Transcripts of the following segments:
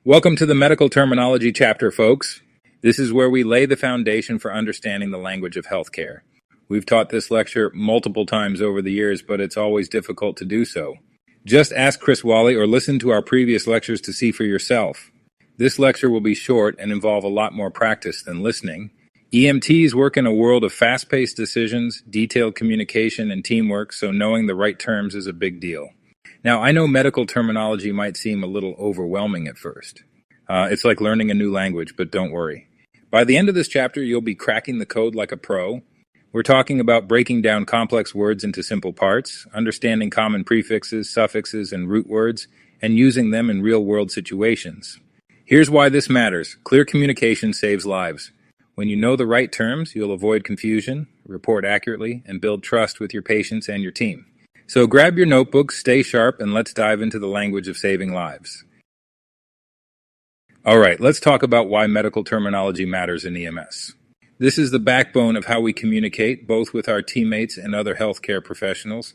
Welcome to the medical terminology chapter, folks. This is where we lay the foundation for understanding the language of healthcare. We've taught this lecture multiple times over the years, but it's always difficult to do so. Just ask Chris Wally or listen to our previous lectures to see for yourself. This lecture will be short and involve a lot more practice than listening. EMTs work in a world of fast-paced decisions, detailed communication, and teamwork, so knowing the right terms is a big deal. Now, I know medical terminology might seem a little overwhelming at first. It's like learning a new language, but don't worry. By the end of this chapter, you'll be cracking the code like a pro. We're talking about breaking down complex words into simple parts, understanding common prefixes, suffixes, and root words, and using them in real-world situations. Here's why this matters. Clear communication saves lives. When you know the right terms, you'll avoid confusion, report accurately, and build trust with your patients and your team. So grab your notebooks, stay sharp, and let's dive into the language of saving lives. All right, let's talk about why medical terminology matters in EMS. This is the backbone of how we communicate, both with our teammates and other healthcare professionals.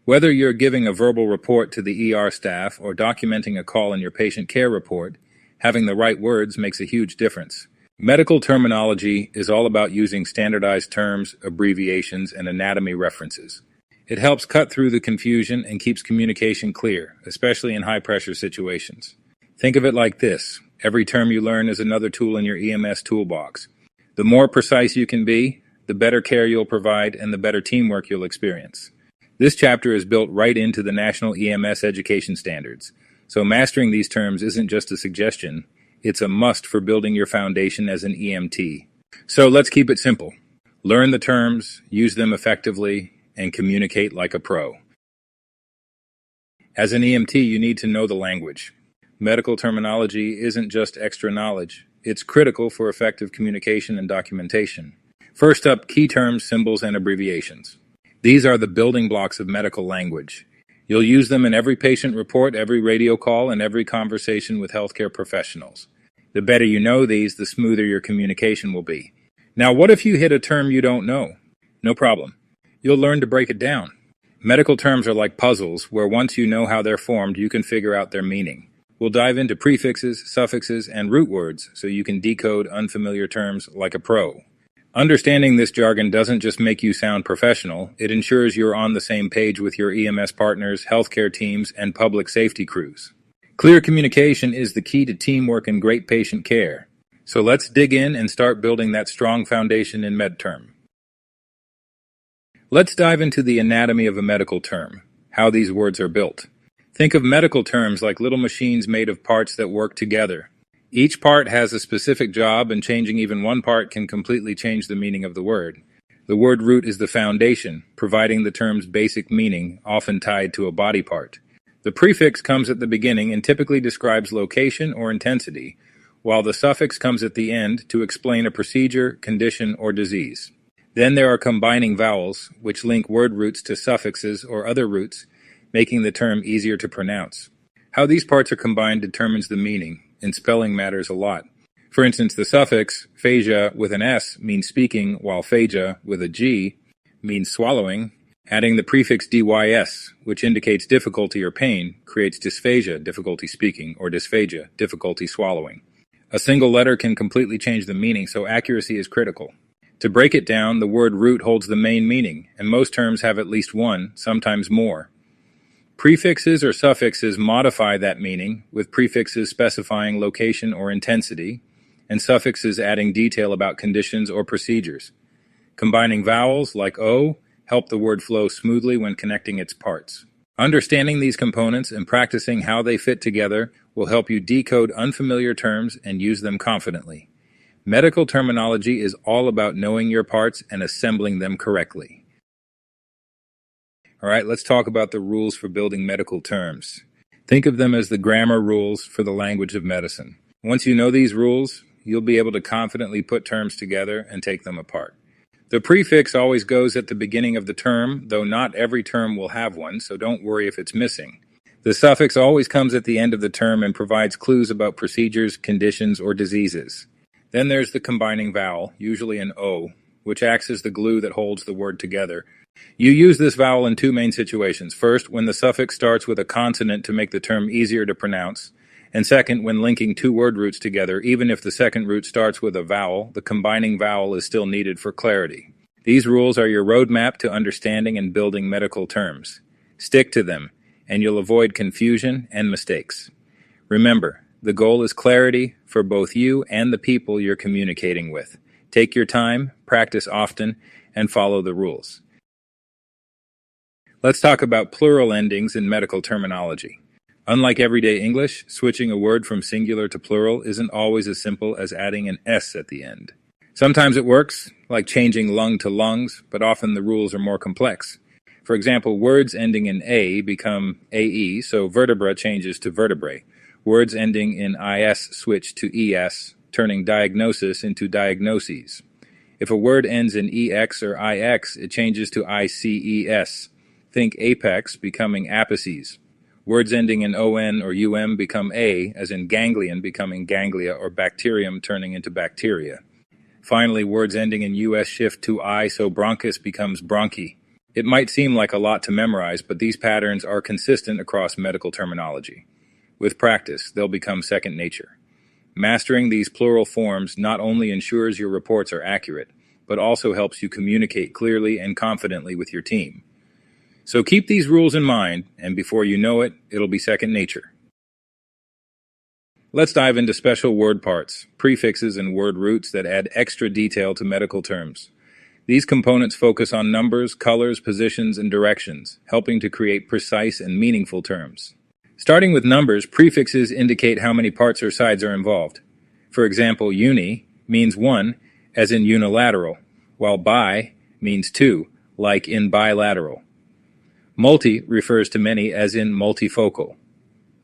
Whether you're giving a verbal report to the ER staff or documenting a call in your patient care report, having the right words makes a huge difference. Medical terminology is all about using standardized terms, abbreviations, and anatomy references. It helps cut through the confusion and keeps communication clear, especially in high-pressure situations. Think of it like this. Every term you learn is another tool in your EMS toolbox. The more precise you can be, the better care you'll provide and the better teamwork you'll experience. This chapter is built right into the National EMS Education Standards, so mastering these terms isn't just a suggestion, it's a must for building your foundation as an EMT. So let's keep it simple. Learn the terms, use them effectively, and communicate like a pro. As an EMT, you need to know the language. Medical terminology isn't just extra knowledge. It's critical for effective communication and documentation. First up, key terms, symbols, and abbreviations. These are the building blocks of medical language. You'll use them in every patient report, every radio call, and every conversation with healthcare professionals. The better you know these, the smoother your communication will be. Now, what if you hit a term you don't know? No problem. You'll learn to break it down. Medical terms are like puzzles, where once you know how they're formed, you can figure out their meaning. We'll dive into prefixes, suffixes, and root words so you can decode unfamiliar terms like a pro. Understanding this jargon doesn't just make you sound professional, it ensures you're on the same page with your EMS partners, healthcare teams, and public safety crews. Clear communication is the key to teamwork and great patient care. So let's dig in and start building that strong foundation in MedTerm. Let's dive into the anatomy of a medical term, how these words are built. Think of medical terms like little machines made of parts that work together. Each part has a specific job, and changing even one part can completely change the meaning of the word. The word root is the foundation, providing the term's basic meaning, often tied to a body part. The prefix comes at the beginning and typically describes location or intensity, while the suffix comes at the end to explain a procedure, condition, or disease. Then there are combining vowels, which link word roots to suffixes or other roots, making the term easier to pronounce. How these parts are combined determines the meaning, and spelling matters a lot. For instance, the suffix phagia with an S means speaking, while phagia with a G means swallowing. Adding the prefix dys, which indicates difficulty or pain, creates dysphagia, difficulty speaking, or dysphagia, difficulty swallowing. A single letter can completely change the meaning, so accuracy is critical. To break it down, the word root holds the main meaning, and most terms have at least one, sometimes more. Prefixes or suffixes modify that meaning, with prefixes specifying location or intensity, and suffixes adding detail about conditions or procedures. Combining vowels, like O, help the word flow smoothly when connecting its parts. Understanding these components and practicing how they fit together will help you decode unfamiliar terms and use them confidently. Medical terminology is all about knowing your parts and assembling them correctly. All right, let's talk about the rules for building medical terms. Think of them as the grammar rules for the language of medicine. Once you know these rules, you'll be able to confidently put terms together and take them apart. The prefix always goes at the beginning of the term, though not every term will have one, so don't worry if it's missing. The suffix always comes at the end of the term and provides clues about procedures, conditions, or diseases. Then there's the combining vowel, usually an O, which acts as the glue that holds the word together. You use this vowel in two main situations. First, when the suffix starts with a consonant to make the term easier to pronounce, And second, when linking two word roots together, even if the second root starts with a vowel, the combining vowel is still needed for clarity. These rules are your roadmap to understanding and building medical terms. Stick to them, and you'll avoid confusion and mistakes. Remember, the goal is clarity for both you and the people you're communicating with. Take your time, practice often, and follow the rules. Let's talk about plural endings in medical terminology. Unlike everyday English, switching a word from singular to plural isn't always as simple as adding an S at the end. Sometimes it works, like changing lung to lungs, but often the rules are more complex. For example, words ending in A become AE, so vertebra changes to vertebrae. Words ending in IS switch to ES, turning diagnosis into diagnoses. If a word ends in EX or IX, it changes to ICES. Think apex becoming apices. Words ending in ON or UM become A, as in ganglion becoming ganglia or bacterium turning into bacteria. Finally, words ending in US shift to I, so bronchus becomes bronchi. It might seem like a lot to memorize, but these patterns are consistent across medical terminology. With practice, they'll become second nature. Mastering these plural forms not only ensures your reports are accurate, but also helps you communicate clearly and confidently with your team. So keep these rules in mind, and before you know it, it'll be second nature. Let's dive into special word parts, prefixes, and word roots that add extra detail to medical terms. These components focus on numbers, colors, positions, and directions, helping to create precise and meaningful terms. Starting with numbers, prefixes indicate how many parts or sides are involved. For example, uni means one, as in unilateral, while bi means two, like in bilateral. Multi refers to many, as in multifocal.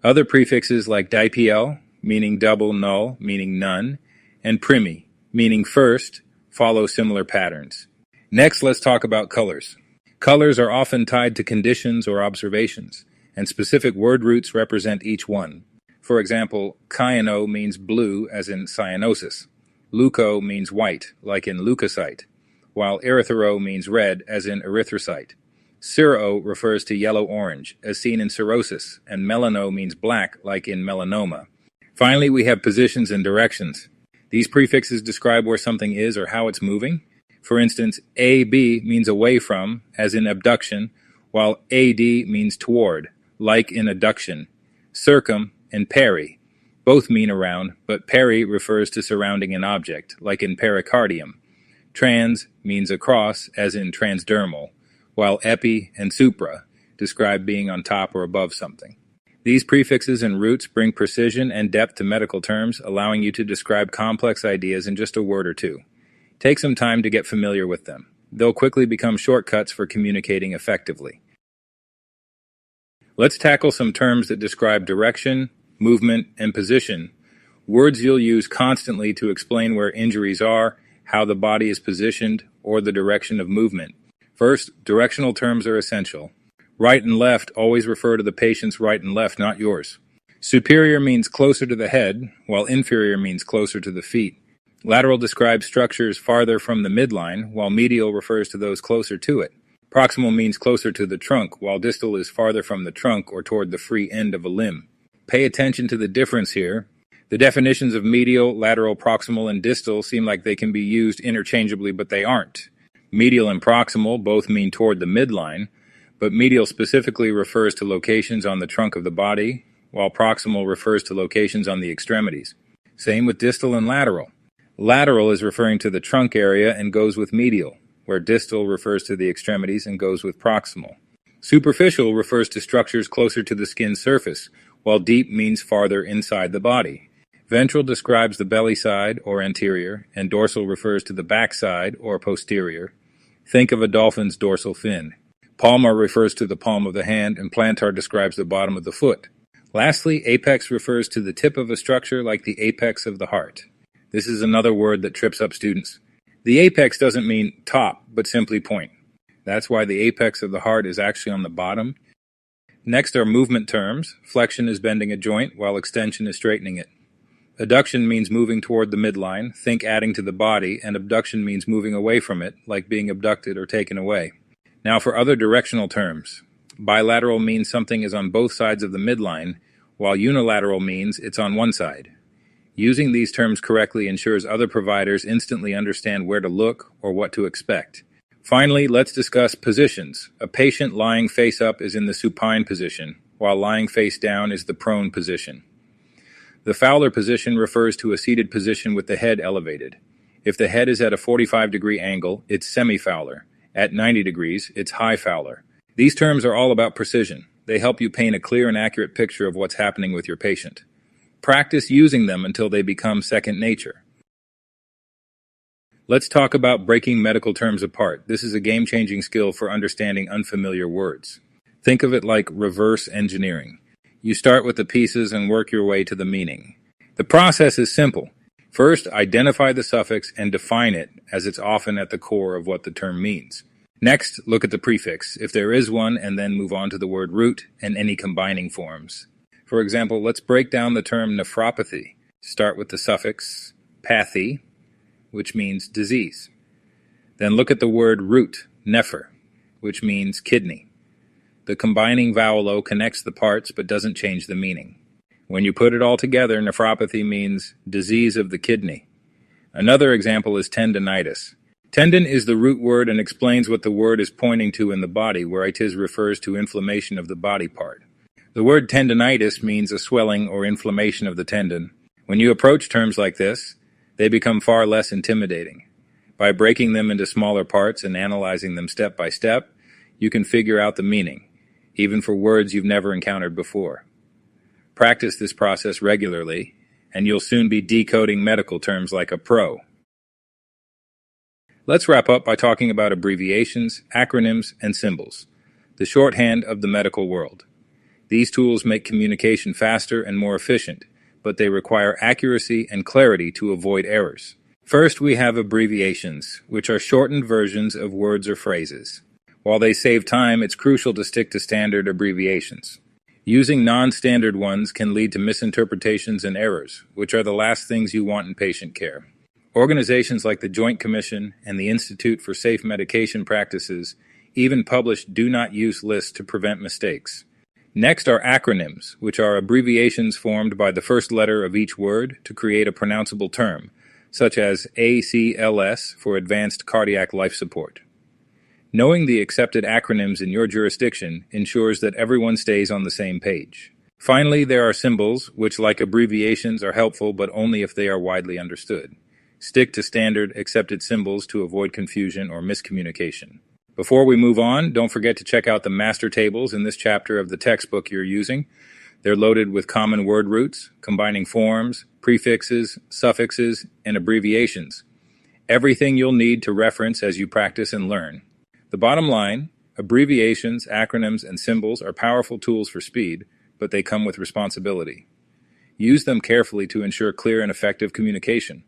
Other prefixes like dipl, meaning double, null, meaning none, and primi, meaning first, follow similar patterns. Next, let's talk about colors. Colors are often tied to conditions or observations, and specific word roots represent each one. For example, cyano means blue, as in cyanosis. Leuco means white, like in leukocyte, while erythro means red, as in erythrocyte. Cirro refers to yellow-orange, as seen in cirrhosis, and melano means black, like in melanoma. Finally, we have positions and directions. These prefixes describe where something is or how it's moving. For instance, AB means away from, as in abduction, while AD means toward, like in adduction. Circum and peri both mean around, but peri refers to surrounding an object, like in pericardium. Trans means across, as in transdermal, while epi and supra describe being on top or above something. These prefixes and roots bring precision and depth to medical terms, allowing you to describe complex ideas in just a word or two. Take some time to get familiar with them. They'll quickly become shortcuts for communicating effectively. Let's tackle some terms that describe direction, movement, and position, words you'll use constantly to explain where injuries are, how the body is positioned, or the direction of movement. First, directional terms are essential. Right and left always refer to the patient's right and left, not yours. Superior means closer to the head, while inferior means closer to the feet. Lateral describes structures farther from the midline, while medial refers to those closer to it. Proximal means closer to the trunk, while distal is farther from the trunk or toward the free end of a limb. Pay attention to the difference here. The definitions of medial, lateral, proximal, and distal seem like they can be used interchangeably, but they aren't. Medial and proximal both mean toward the midline, but medial specifically refers to locations on the trunk of the body, while proximal refers to locations on the extremities. Same with distal and lateral. Lateral is referring to the trunk area and goes with medial, where distal refers to the extremities and goes with proximal. Superficial refers to structures closer to the skin surface, while deep means farther inside the body. Ventral describes the belly side or anterior, and dorsal refers to the back side or posterior. Think of a dolphin's dorsal fin. Palmar refers to the palm of the hand, and plantar describes the bottom of the foot. Lastly, apex refers to the tip of a structure like the apex of the heart. This is another word that trips up students. The apex doesn't mean top, but simply point. That's why the apex of the heart is actually on the bottom. Next are movement terms. Flexion is bending a joint, while extension is straightening it. Adduction means moving toward the midline, think adding to the body, and abduction means moving away from it, like being abducted or taken away. Now for other directional terms. Bilateral means something is on both sides of the midline, while unilateral means it's on one side. Using these terms correctly ensures other providers instantly understand where to look or what to expect. Finally, let's discuss positions. A patient lying face up is in the supine position, while lying face down is the prone position. The Fowler position refers to a seated position with the head elevated. If the head is at a 45-degree angle, it's semi-Fowler. At 90 degrees, it's high Fowler. These terms are all about precision. They help you paint a clear and accurate picture of what's happening with your patient. Practice using them until they become second nature. Let's talk about breaking medical terms apart. This is a game-changing skill for understanding unfamiliar words. Think of it like reverse engineering. You start with the pieces and work your way to the meaning. The process is simple. First, identify the suffix and define it, as it's often at the core of what the term means. Next, look at the prefix, if there is one, and then move on to the word root and any combining forms. For example, let's break down the term nephropathy. Start with the suffix pathy, which means disease. Then look at the word root, nepher, which means kidney. The combining vowel O connects the parts but doesn't change the meaning. When you put it all together, nephropathy means disease of the kidney. Another example is tendinitis. Tendon is the root word and explains what the word is pointing to in the body, where itis refers to inflammation of the body part. The word tendinitis means a swelling or inflammation of the tendon. When you approach terms like this, they become far less intimidating. By breaking them into smaller parts and analyzing them step by step, you can figure out the meaning, even for words you've never encountered before. Practice this process regularly, and you'll soon be decoding medical terms like a pro. Let's wrap up by talking about abbreviations, acronyms, and symbols, the shorthand of the medical world. These tools make communication faster and more efficient, but they require accuracy and clarity to avoid errors. First, we have abbreviations, which are shortened versions of words or phrases. While they save time, it's crucial to stick to standard abbreviations. Using non-standard ones can lead to misinterpretations and errors, which are the last things you want in patient care. Organizations like the Joint Commission and the Institute for Safe Medication Practices even publish do not use lists to prevent mistakes. Next are acronyms, which are abbreviations formed by the first letter of each word to create a pronounceable term, such as ACLS for Advanced Cardiac Life Support. Knowing the accepted acronyms in your jurisdiction ensures that everyone stays on the same page. Finally, there are symbols, which, like abbreviations, are helpful but only if they are widely understood. Stick to standard, accepted symbols to avoid confusion or miscommunication. Before we move on, don't forget to check out the master tables in this chapter of the textbook you're using. They're loaded with common word roots, combining forms, prefixes, suffixes, and abbreviations. Everything you'll need to reference as you practice and learn. The bottom line, abbreviations, acronyms, and symbols are powerful tools for speed, but they come with responsibility. Use them carefully to ensure clear and effective communication.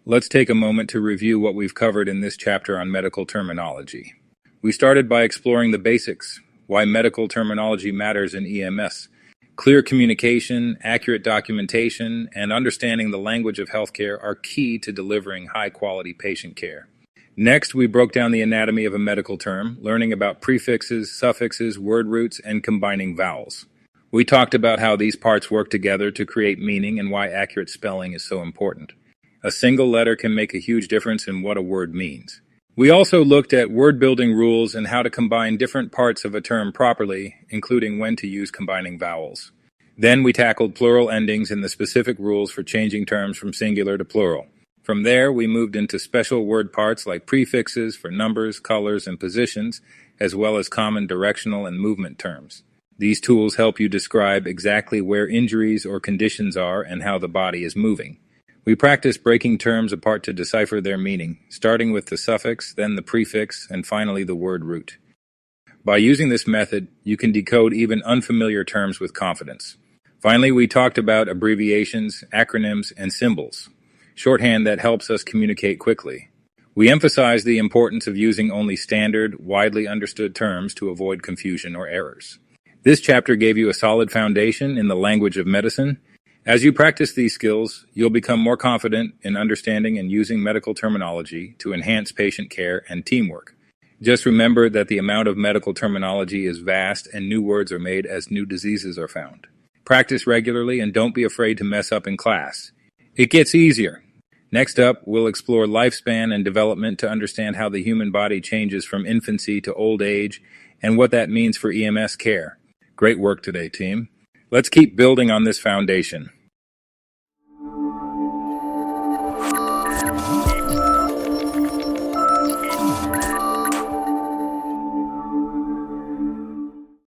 Let's take a moment to review what we've covered in this chapter on medical terminology. We started by exploring the basics, why medical terminology matters in EMS. Clear communication, accurate documentation, and understanding the language of healthcare are key to delivering high-quality patient care. Next, we broke down the anatomy of a medical term, learning about prefixes, suffixes, word roots, and combining vowels. We talked about how these parts work together to create meaning and why accurate spelling is so important. A single letter can make a huge difference in what a word means. We also looked at word-building rules and how to combine different parts of a term properly, including when to use combining vowels. Then we tackled plural endings and the specific rules for changing terms from singular to plural. From there, we moved into special word parts like prefixes for numbers, colors, and positions, as well as common directional and movement terms. These tools help you describe exactly where injuries or conditions are and how the body is moving. We practice breaking terms apart to decipher their meaning, starting with the suffix, then the prefix, and finally the word root. By using this method, you can decode even unfamiliar terms with confidence. Finally, we talked about abbreviations, acronyms, and symbols, shorthand that helps us communicate quickly. We emphasize the importance of using only standard, widely understood terms to avoid confusion or errors. This chapter gave you a solid foundation in the language of medicine. As you practice these skills, you'll become more confident in understanding and using medical terminology to enhance patient care and teamwork. Just remember that the amount of medical terminology is vast and new words are made as new diseases are found. Practice regularly and don't be afraid to mess up in class. It gets easier. Next up, we'll explore lifespan and development to understand how the human body changes from infancy to old age and what that means for EMS care. Great work today, team. Let's keep building on this foundation.